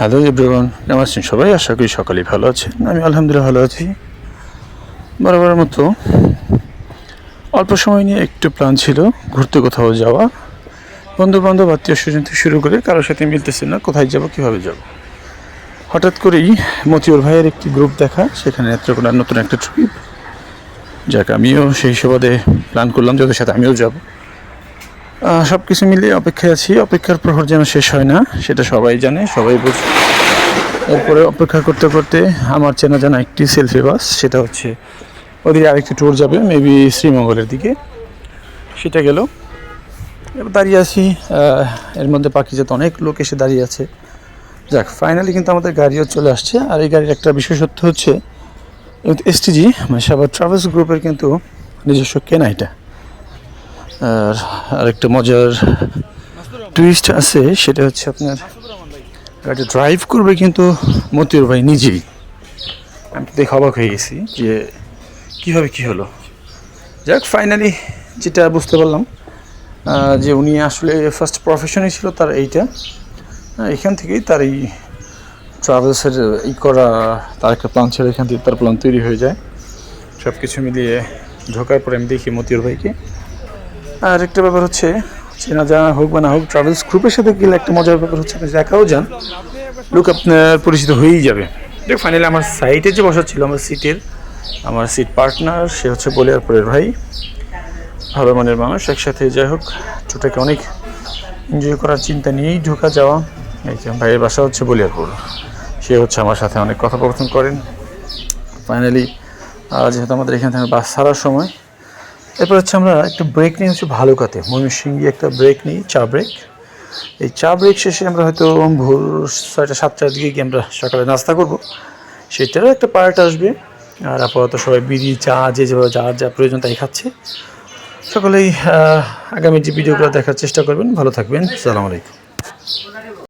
Hello everyone, কেমন আছেন সবাই? আশা করি সকালেই ভালো আছেন। আমি আলহামদুলিল্লাহ ভালো আছি। বরাবরের মতো অল্প সময় নিয়ে একটু প্ল্যান ছিল ঘুরতে কোথাও যাওয়া। বন্ধুবান্ধব আত্মীয় স্বজন থেকে শুরু করে কারোর সাথে মিলতেছে না কোথায় যাব, কীভাবে যাব। হঠাৎ করেই মতিউর ভাইয়ের একটি গ্রুপ দেখা, সেখানে নেত্রকোনার নতুন একটা ট্রিপ। যাক, আমিও সেই সুবাদে প্ল্যান করলাম যে ওদের সাথে আমিও যাব। সব কিছু মিলিয়ে অপেক্ষায় আছি। অপেক্ষার প্রহর যেন শেষ হয় না, সেটা সবাই জানে, সবাই বুঝে। এরপরে অপেক্ষা করতে করতে আমার চেনা জানা একটি সেলফি বাস, সেটা হচ্ছে ওদিকে আরেকটি ট্যুর যাবে মেবি শ্রীমঙ্গলের দিকে, সেটা গেল। এবার দাঁড়িয়ে আছি, এর মধ্যে পাখিজাত অনেক লোক এসে দাঁড়িয়ে আছে। যাক, ফাইনালি কিন্তু আমাদের গাড়িও চলে আসছে। আর এই গাড়ির একটা বিশেষত্ব হচ্ছে এসটিজি মানে সাভার ট্রাভেলস গ্রুপের কিন্তু নিজস্ব কেনা এটা। আর আরেকটা মজার টুইস্ট আছে, সেটা হচ্ছে আপনার গাড়িটা ড্রাইভ করবে কিন্তু মতিউর ভাই নিজেই। আমি তো দেখে অবাক হয়ে গেছি যে কীভাবে কী হলো। যাক, ফাইনালি যেটা বুঝতে পারলাম যে উনি আসলে ফার্স্ট প্রফেশনই ছিল তার এইটা। এখান থেকেই তার এই ট্রাভেলসের করা তার একটা প্ল্যান ছিল, এখান থেকে তার প্ল্যান তৈরি হয়ে যায়। সব কিছু মিলিয়ে ঢোকার পরে আমি দেখি মতিউর ভাইকে। আর একটা ব্যাপার হচ্ছে, চেনা জানা হোক বা না হোক, ট্রাভেলস গ্রুপের সাথে গেলে একটা মজার ব্যাপার হচ্ছে আপনি একাও যান, লোক আপনার পরিচিত হয়েই যাবে। দেখ, ফাইনালি আমার সাইটে যে বসা ছিল আমার সিট পার্টনার, সে হচ্ছে বলিয়ারপুরের ভাই, ভালো মানের মানুষ। একসাথে যাই হোক, ছোটাকে অনেক এনজয় করার চিন্তা নিয়েই ঢোকা যাওয়া। এই যে ভাইয়ের বাসা হচ্ছে বলিয়ারপুর, সে হচ্ছে আমার সাথে অনেক কথোপকথন করেন। ফাইনালি যেহেতু আমাদের এখান থেকে বাস ছাড়ার সময়, এরপর হচ্ছে আমরা একটা ব্রেক নিই হচ্ছে ভালুকাতে, ময়মনসিংহে একটা ব্রেক নিই, চা ব্রেক। এই চা ব্রেক শেষে আমরা হয়তো ভোর 6টা-7টার দিকে গিয়ে আমরা সকালে নাস্তা করব, সেটারও একটা পার্ট আসবে। আর আপাতত সবাই বিড়ি চা যে যেভাবে যার যা প্রয়োজন তাই খাচ্ছে। সকলেই আগামী যে ভিডিওগুলো দেখার চেষ্টা করবেন। ভালো থাকবেন। আসসালামু আলাইকুম।